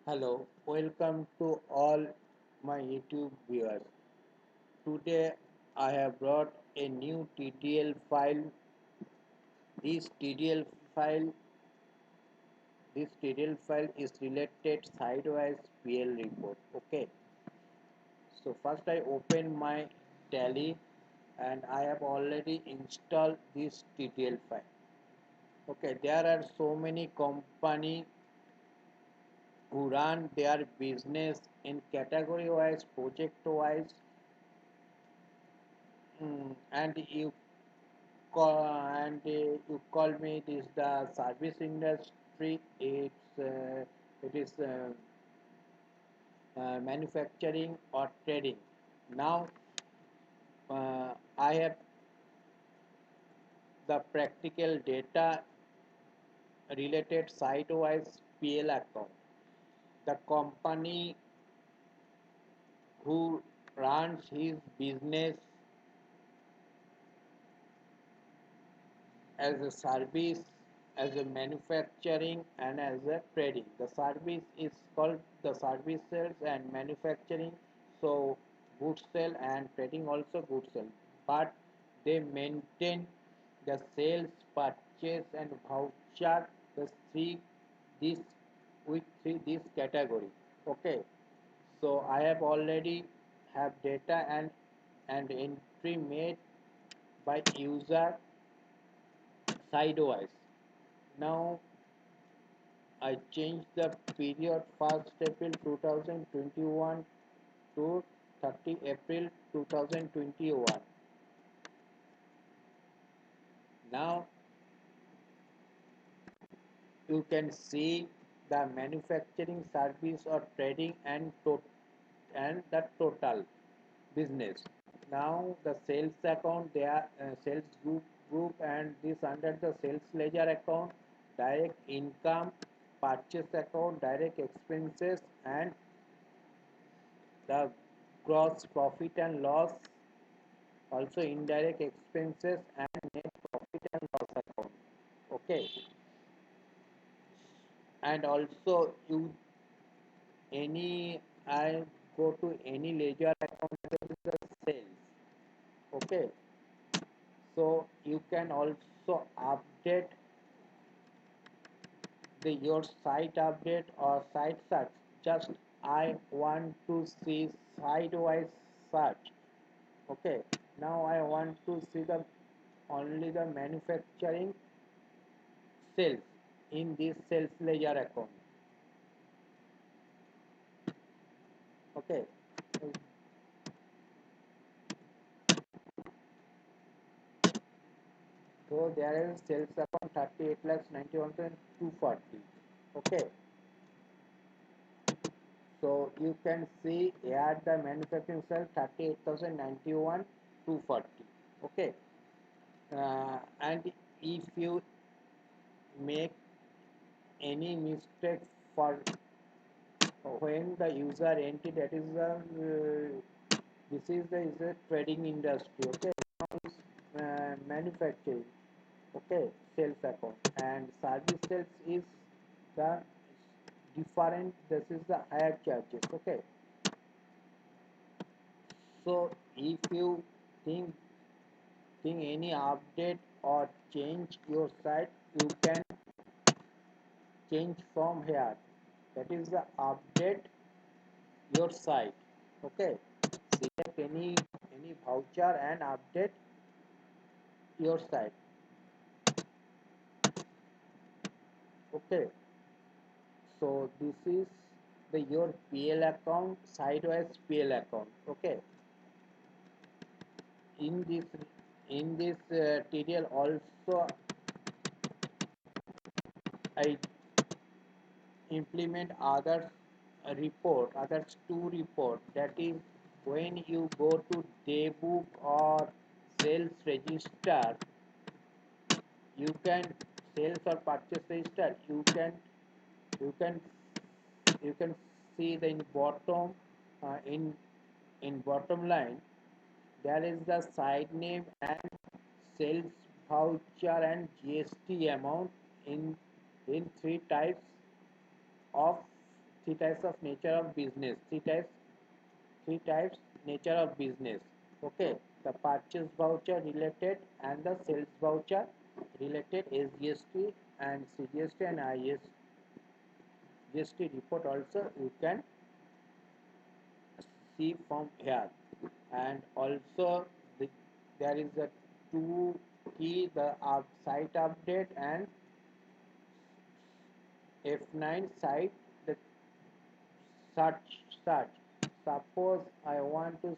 Hello, welcome to all my YouTube viewers. Today I have brought a new TTL file. This TTL file, this TTL file is related sidewise PL report. Okay, so first I open my Tally and I have already installed this TTL file. Okay, there are so many company who run their business in category wise, project wise, you call me this the service industry. It is manufacturing or trading. Now I have the practical data related site-wise PL account. The company who runs his business as a service, as a manufacturing, and as a trading. The service is called the service sales and manufacturing. So good sale and trading also good sale, but they maintain the sales, purchase, and voucher. The three this with three this category. Okay, so I have already have data and entry made by user sidewise. Now I changed the period 1st April 2021 to 30 April 2021. Now you can see the manufacturing, service or trading and the total business. Now the sales account, they are sales group and this under the sales ledger account, direct income, purchase account, direct expenses, and the gross profit and loss, also indirect expenses and net profit and loss account. Okay, and also you any I go to any ledger account, that is the sales. Okay, so you can also update the your site update or site search. Just I want to see sidewise search. Okay, now I want to see the only the manufacturing sales in this sales ledger account. Okay, so there is sales account 38 lakhs 91,240. Okay, so you can see here the manufacturing sales 38,091 240. Okay, and if you make any mistake for when the user entry, that is the this is a trading industry. Okay, now is manufacturing. Okay, sales account and service sales is the different. This is the higher charges. Okay, so if you think any update or change your site, you can change from here. That is the update your site. Okay, select any voucher and update your site. Okay, so this is the your PL account, sidewise PL account. Okay, in this tutorial also I implement others two report, that is when you go to day book or sales register, you can sales or purchase register, you can you can see the in bottom in bottom line there is the side name and sales voucher and GST amount in three types of three types of nature of business, three types nature of business. Okay, the purchase voucher related and the sales voucher related SGST and CGST and ISGST report also you can see from here. And also the, there is a two key, the site update and F9 site, the search. Suppose I want to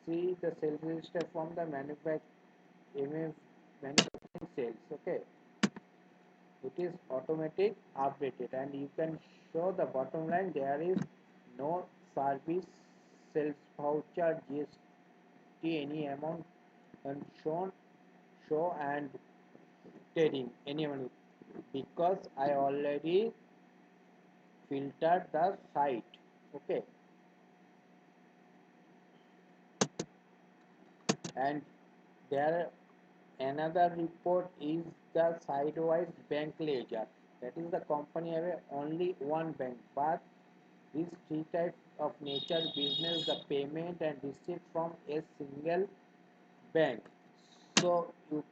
see the sales register from the manufacturing sales. Okay, it is automatic updated and you can show the bottom line. There is no service sales voucher GST any amount and show and trading any amount because I already filtered the site. Okay, and there another report is the sidewise bank ledger. That is the company have only one bank, but these three types of nature business, the payment and receipt from a single bank. So you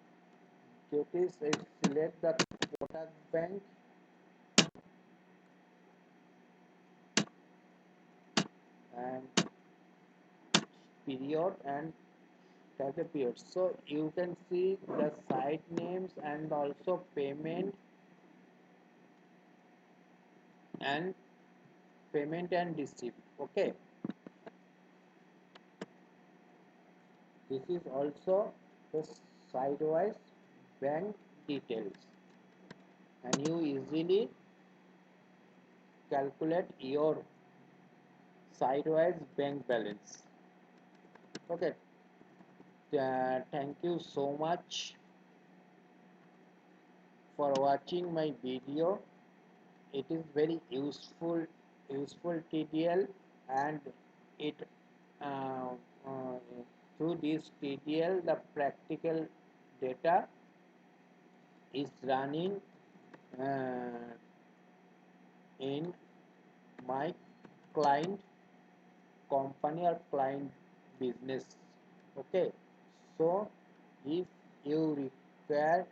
get is select the Kotak Bank and period and type the period. So you can see the site names and also payment and receipt. Okay, this is also the sidewise bank details and you easily calculate your sidewise bank balance. Okay, thank you so much for watching my video. It is very useful TDL, and it uh, uh, through this TDL the practical data is running uh, in my client company or client business. Okay, so if you require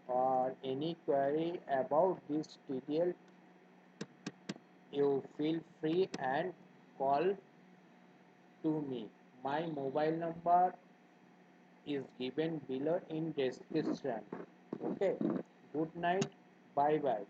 or any query about this TDL, you feel free and call to me. My mobile number is given below in description. Okay, good night, bye bye.